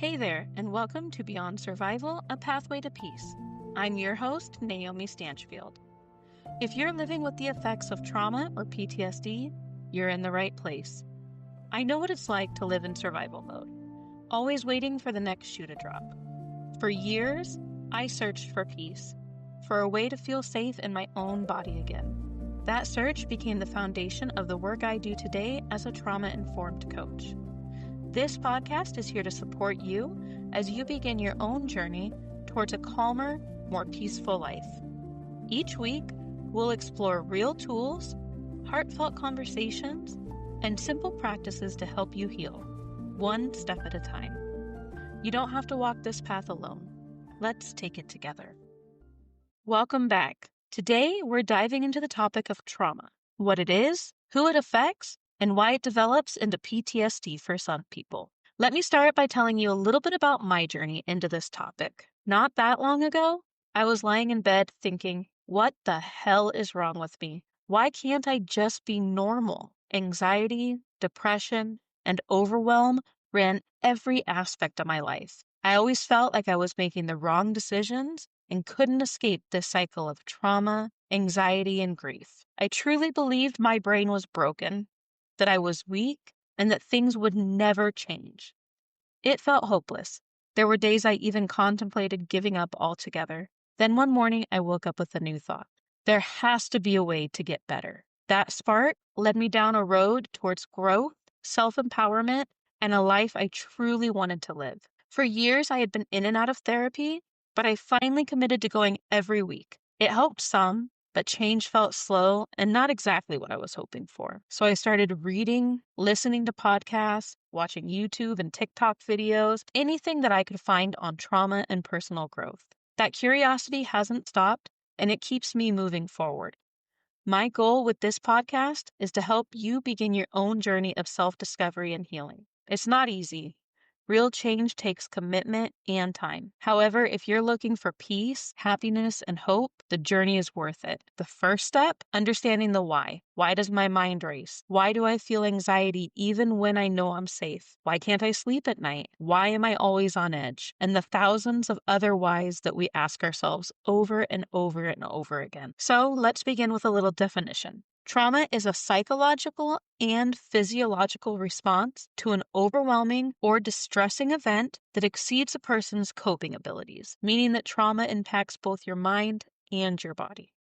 Hey there, and welcome to Beyond Survival, a Pathway to Peace. I'm your host, Naomi Stanchfield. If you're living with the effects of trauma or PTSD, you're in the right place. I know what it's like to live in survival mode, always waiting for the next shoe to drop. For years, I searched for peace, for a way to feel safe in my own body again. That search became the foundation of the work I do today as a trauma-informed coach. This podcast is here to support you as you begin your own journey towards a calmer, more peaceful life. Each week, we'll explore real tools, heartfelt conversations, and simple practices to help you heal, one step at a time. You don't have to walk this path alone. Let's take it together. Welcome back. Today, we're diving into the topic of trauma, what it is, who it affects, and why it develops into PTSD for some people. Let me start by telling you a little bit about my journey into this topic. Not that long ago, I was lying in bed thinking, what the hell is wrong with me? Why can't I just be normal? Anxiety, depression, and overwhelm ran every aspect of my life. I always felt like I was making the wrong decisions and couldn't escape this cycle of trauma, anxiety, and grief. I truly believed my brain was broken, that I was weak, and that things would never change. It felt hopeless. There were days I even contemplated giving up altogether. Then one morning, I woke up with a new thought. There has to be a way to get better. That spark led me down a road towards growth, self-empowerment, and a life I truly wanted to live. For years, I had been in and out of therapy, but I finally committed to going every week. It helped some, but change felt slow and not exactly what I was hoping for. So I started reading, listening to podcasts, watching YouTube and TikTok videos, anything that I could find on trauma and personal growth. That curiosity hasn't stopped, and it keeps me moving forward. My goal with this podcast is to help you begin your own journey of self-discovery and healing. It's not easy. Real change takes commitment and time. However, if you're looking for peace, happiness, and hope, the journey is worth it. The first step, understanding the why. Why does my mind race? Why do I feel anxiety even when I know I'm safe? Why can't I sleep at night? Why am I always on edge? And the thousands of other whys that we ask ourselves over and over and over again. So let's begin with a little definition. Trauma is a psychological and physiological response to an overwhelming or distressing event that exceeds a person's coping abilities, meaning that trauma impacts both your mind and your body.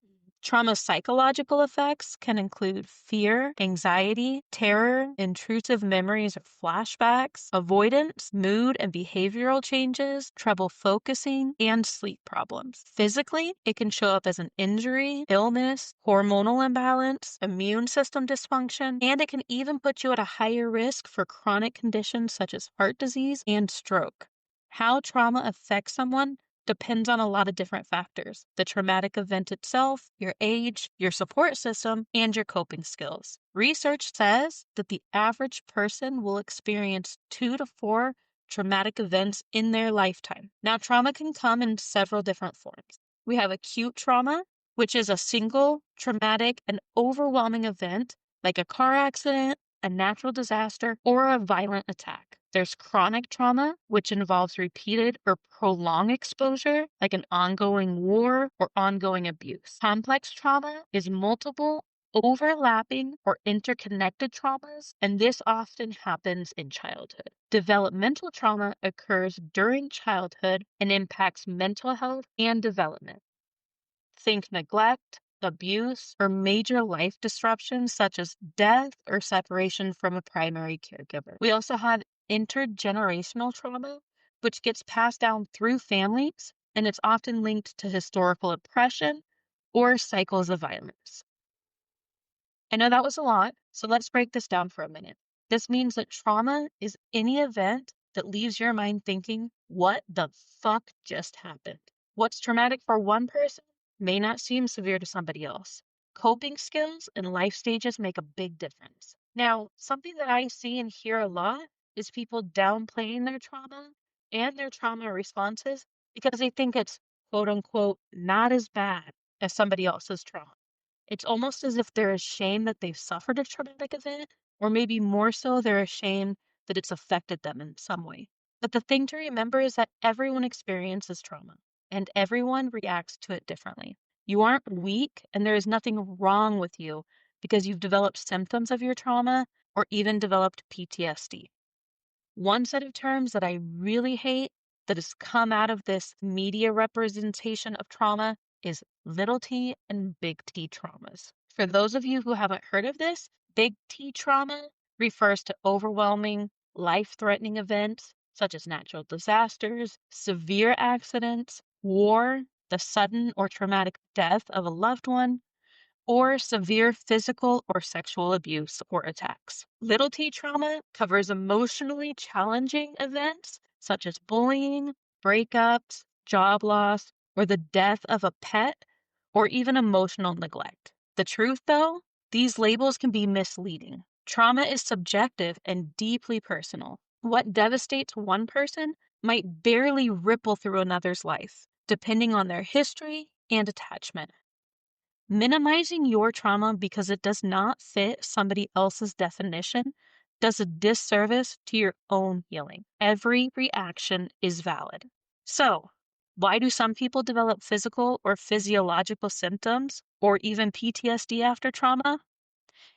Trauma's psychological effects can include fear, anxiety, terror, intrusive memories or flashbacks, avoidance, mood and behavioral changes, trouble focusing, and sleep problems. Physically, it can show up as an injury, illness, hormonal imbalance, immune system dysfunction, and it can even put you at a higher risk for chronic conditions such as heart disease and stroke. How trauma affects someone depends on a lot of different factors: the traumatic event itself, your age, your support system, and your coping skills. Research says that the average person will experience 2 to 4 traumatic events in their lifetime. Now, trauma can come in several different forms. We have acute trauma, which is a single traumatic and overwhelming event like a car accident, a natural disaster, or a violent attack. There's chronic trauma, which involves repeated or prolonged exposure, like an ongoing war or ongoing abuse. Complex trauma is multiple, overlapping, or interconnected traumas, and this often happens in childhood. Developmental trauma occurs during childhood and impacts mental health and development. Think neglect, abuse, or major life disruptions such as death or separation from a primary caregiver. We also have intergenerational trauma, which gets passed down through families, and it's often linked to historical oppression or cycles of violence. I know that was a lot, so let's break this down for a minute. This means that trauma is any event that leaves your mind thinking, what the fuck just happened? What's traumatic for one person may not seem severe to somebody else. Coping skills and life stages make a big difference. Now, something that I see and hear a lot is people downplaying their trauma and their trauma responses because they think it's quote unquote not as bad as somebody else's trauma. It's almost as if they're ashamed that they've suffered a traumatic event, or maybe more so, they're ashamed that it's affected them in some way. But the thing to remember is that everyone experiences trauma and everyone reacts to it differently. You aren't weak and there is nothing wrong with you because you've developed symptoms of your trauma or even developed PTSD. One set of terms that I really hate that has come out of this media representation of trauma is little t and big T traumas. For those of you who haven't heard of this, big T trauma refers to overwhelming, life-threatening events such as natural disasters, severe accidents, war, the sudden or traumatic death of a loved one, or severe physical or sexual abuse or attacks. Little t trauma covers emotionally challenging events such as bullying, breakups, job loss, or the death of a pet, or even emotional neglect. The truth, though, these labels can be misleading. Trauma is subjective and deeply personal. What devastates one person might barely ripple through another's life, depending on their history and attachment. Minimizing your trauma because it does not fit somebody else's definition does a disservice to your own healing. Every reaction is valid. So, why do some people develop physical or physiological symptoms or even PTSD after trauma?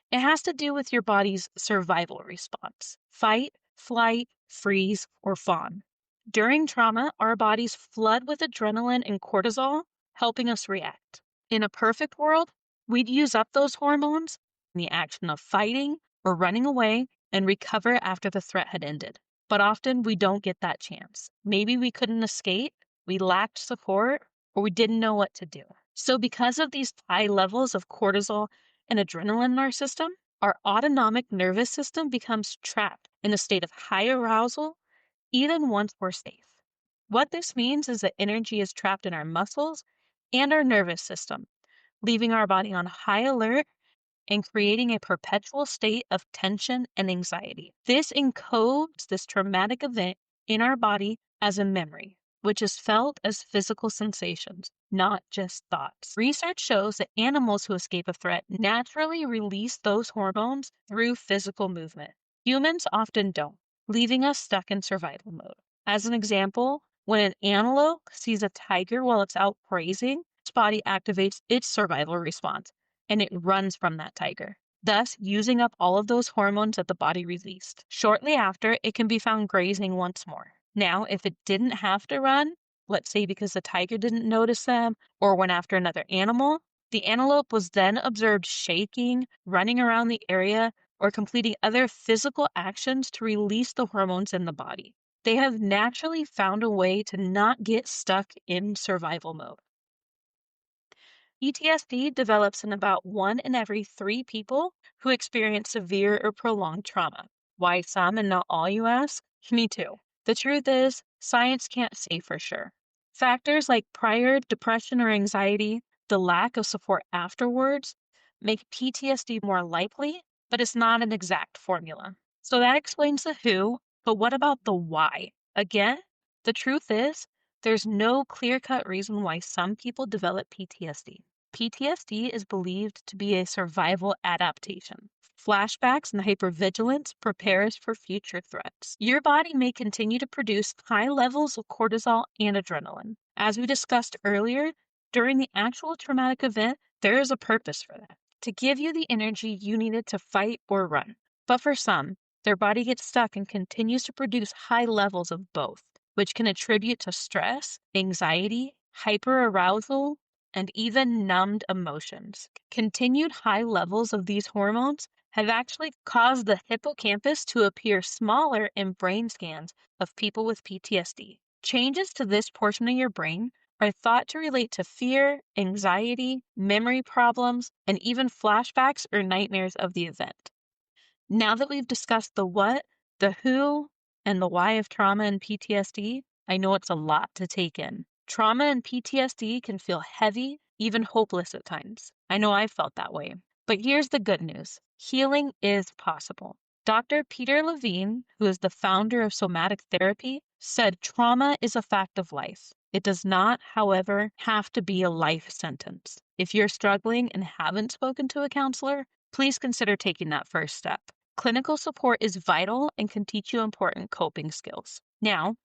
It has to do with your body's survival response: fight, flight, freeze, or fawn. During trauma, our bodies flood with adrenaline and cortisol, helping us react. In a perfect world, we'd use up those hormones in the action of fighting or running away and recover after the threat had ended. But often we don't get that chance. Maybe we couldn't escape, we lacked support, or we didn't know what to do. So because of these high levels of cortisol and adrenaline in our system, our autonomic nervous system becomes trapped in a state of high arousal even once we're safe. What this means is that energy is trapped in our muscles and our nervous system, leaving our body on high alert and creating a perpetual state of tension and anxiety. This encodes this traumatic event in our body as a memory, which is felt as physical sensations, not just thoughts. Research shows that animals who escape a threat naturally release those hormones through physical movement. Humans often don't, leaving us stuck in survival mode. As an example, when an antelope sees a tiger while it's out grazing, its body activates its survival response and it runs from that tiger, thus using up all of those hormones that the body released. Shortly after, it can be found grazing once more. Now, if it didn't have to run, let's say because the tiger didn't notice them or went after another animal, the antelope was then observed shaking, running around the area, or completing other physical actions to release the hormones in the body. They have naturally found a way to not get stuck in survival mode. PTSD develops in about 1 in every 3 people who experience severe or prolonged trauma. Why some and not all, you ask? Me too. The truth is, science can't say for sure. Factors like prior depression or anxiety, the lack of support afterwards, make PTSD more likely, but it's not an exact formula. So that explains the who, but what about the why? Again, the truth is, there's no clear-cut reason why some people develop PTSD. PTSD is believed to be a survival adaptation. Flashbacks and hypervigilance prepare us for future threats. Your body may continue to produce high levels of cortisol and adrenaline. As we discussed earlier, during the actual traumatic event, there is a purpose for that, to give you the energy you needed to fight or run. But for some, their body gets stuck and continues to produce high levels of both, which can attribute to stress, anxiety, hyperarousal, and even numbed emotions. Continued high levels of these hormones have actually caused the hippocampus to appear smaller in brain scans of people with PTSD. Changes to this portion of your brain are thought to relate to fear, anxiety, memory problems, and even flashbacks or nightmares of the event. Now that we've discussed the what, the who, and the why of trauma and PTSD, I know it's a lot to take in. Trauma and PTSD can feel heavy, even hopeless at times. I know I felt that way. But here's the good news. Healing is possible. Dr. Peter Levine, who is the founder of somatic therapy, said trauma is a fact of life. It does not, however, have to be a life sentence. If you're struggling and haven't spoken to a counselor, please consider taking that first step. Clinical support is vital and can teach you important coping skills. Now,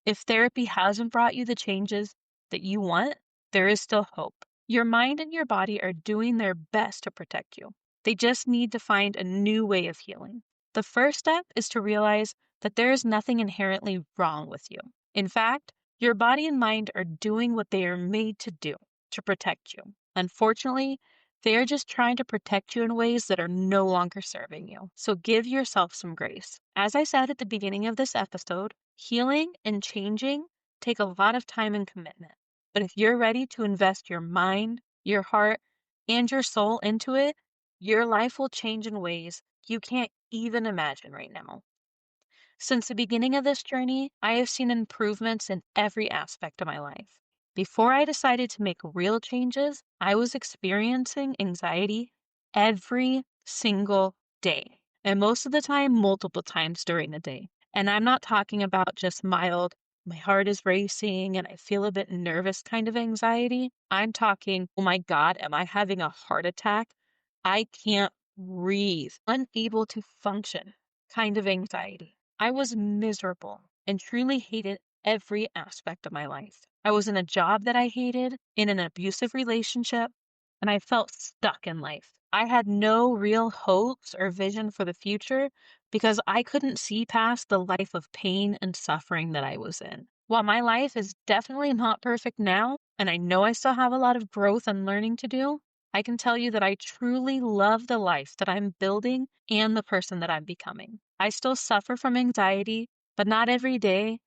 if therapy hasn't brought you the changes that you want, there is still hope. Your mind and your body are doing their best to protect you. They just need to find a new way of healing. The first step is to realize that there is nothing inherently wrong with you. In fact, your body and mind are doing what they are made to do, to protect you. Unfortunately, they are just trying to protect you in ways that are no longer serving you. So give yourself some grace. As I said at the beginning of this episode, healing and changing take a lot of time and commitment. But if you're ready to invest your mind, your heart, and your soul into it, your life will change in ways you can't even imagine right now. Since the beginning of this journey, I have seen improvements in every aspect of my life. Before I decided to make real changes, I was experiencing anxiety every single day, and most of the time, multiple times during the day. And I'm not talking about just mild, my heart is racing and I feel a bit nervous kind of anxiety. I'm talking, oh my God, am I having a heart attack? I can't breathe, unable to function kind of anxiety. I was miserable and truly hated every aspect of my life. I was in a job that I hated, in an abusive relationship, and I felt stuck in life. I had no real hopes or vision for the future because I couldn't see past the life of pain and suffering that I was in. While my life is definitely not perfect now, and I know I still have a lot of growth and learning to do, I can tell you that I truly love the life that I'm building and the person that I'm becoming. I still suffer from anxiety, but not every day,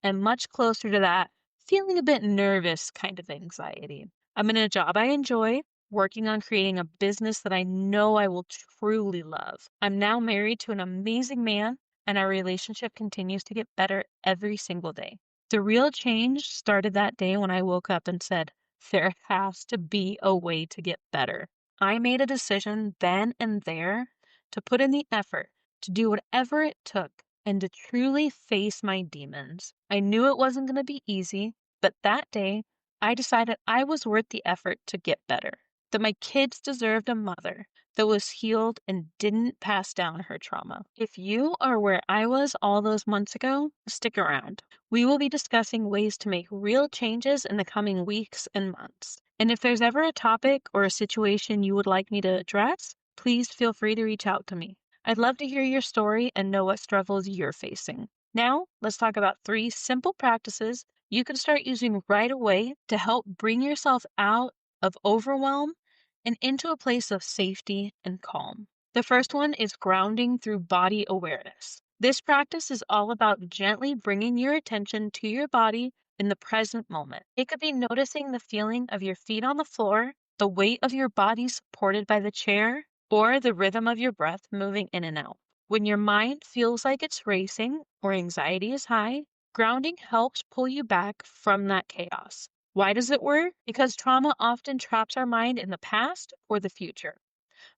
and much closer to that, feeling a bit nervous kind of anxiety. I'm in a job I enjoy, working on creating a business that I know I will truly love. I'm now married to an amazing man, and our relationship continues to get better every single day. The real change started that day when I woke up and said, there has to be a way to get better. I made a decision then and there to put in the effort, to do whatever it took, and to truly face my demons. I knew it wasn't going to be easy, but that day, I decided I was worth the effort to get better, that my kids deserved a mother that was healed and didn't pass down her trauma. If you are where I was all those months ago, stick around. We will be discussing ways to make real changes in the coming weeks and months. And if there's ever a topic or a situation you would like me to address, please feel free to reach out to me. I'd love to hear your story and know what struggles you're facing. Now, let's talk about 3 simple practices you can start using right away to help bring yourself out of overwhelm and into a place of safety and calm. The first one is grounding through body awareness. This practice is all about gently bringing your attention to your body in the present moment. It could be noticing the feeling of your feet on the floor, the weight of your body supported by the chair, or the rhythm of your breath moving in and out. When your mind feels like it's racing or anxiety is high, grounding helps pull you back from that chaos. Why does it work? Because trauma often traps our mind in the past or the future.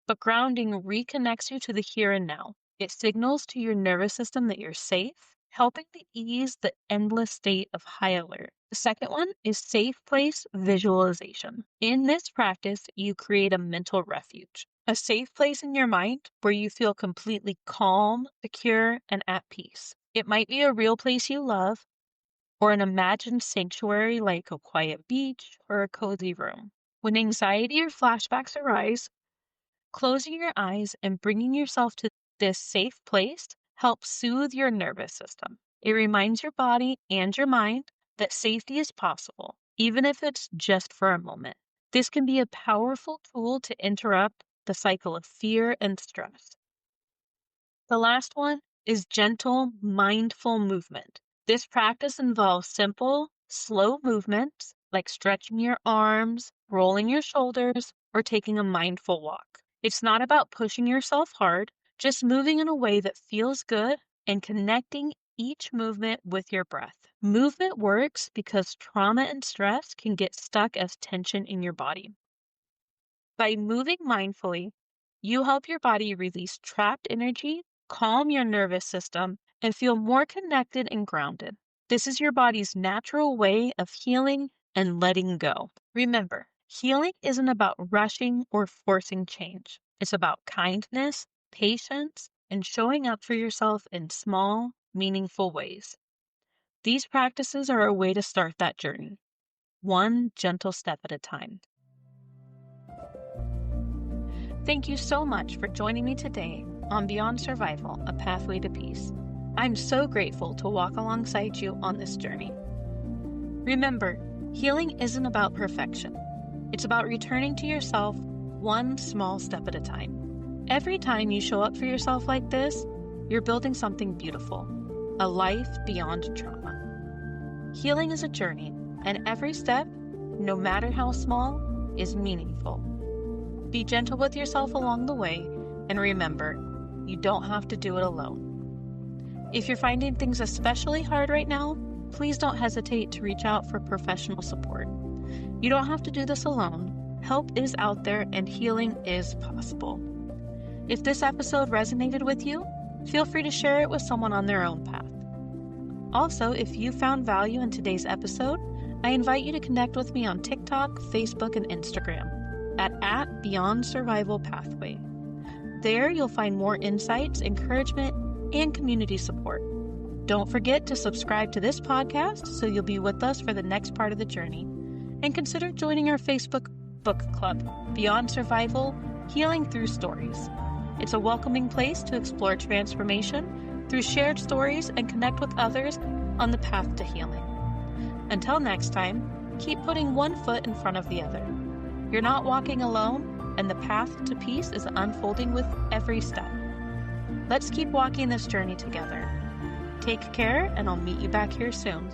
But grounding reconnects you to the here and now. It signals to your nervous system that you're safe, helping to ease the endless state of high alert. The second one is safe place visualization. In this practice, you create a mental refuge, a safe place in your mind where you feel completely calm, secure, and at peace. It might be a real place you love, or an imagined sanctuary like a quiet beach or a cozy room. When anxiety or flashbacks arise, closing your eyes and bringing yourself to this safe place helps soothe your nervous system. It reminds your body and your mind that safety is possible, even if it's just for a moment. This can be a powerful tool to interrupt the cycle of fear and stress. The last one is gentle, mindful movement. This practice involves simple, slow movements like stretching your arms, rolling your shoulders, or taking a mindful walk. It's not about pushing yourself hard, just moving in a way that feels good and connecting each movement with your breath. Movement works because trauma and stress can get stuck as tension in your body. By moving mindfully, you help your body release trapped energy, calm your nervous system, and feel more connected and grounded. This is your body's natural way of healing and letting go. Remember, healing isn't about rushing or forcing change. It's about kindness, patience, and showing up for yourself in small, meaningful ways. These practices are a way to start that journey, one gentle step at a time. Thank you so much for joining me today on Beyond Survival, A Pathway to Peace. I'm so grateful to walk alongside you on this journey. Remember, healing isn't about perfection. It's about returning to yourself one small step at a time. Every time you show up for yourself like this, you're building something beautiful, a life beyond trauma. Healing is a journey, and every step, no matter how small, is meaningful. Be gentle with yourself along the way, and remember, you don't have to do it alone. If you're finding things especially hard right now, please don't hesitate to reach out for professional support. You don't have to do this alone. Help is out there and healing is possible. If this episode resonated with you, feel free to share it with someone on their own path. Also, if you found value in today's episode, I invite you to connect with me on TikTok, Facebook, and Instagram at Beyond Survival Pathway. There, you'll find more insights, encouragement, and community support. Don't forget to subscribe to this podcast so you'll be with us for the next part of the journey. And consider joining our Facebook book club, Beyond Survival, Healing Through Stories. It's a welcoming place to explore transformation through shared stories and connect with others on the path to healing. Until next time, keep putting one foot in front of the other. You're not walking alone, and the path to peace is unfolding with every step. Let's keep walking this journey together. Take care, and I'll meet you back here soon.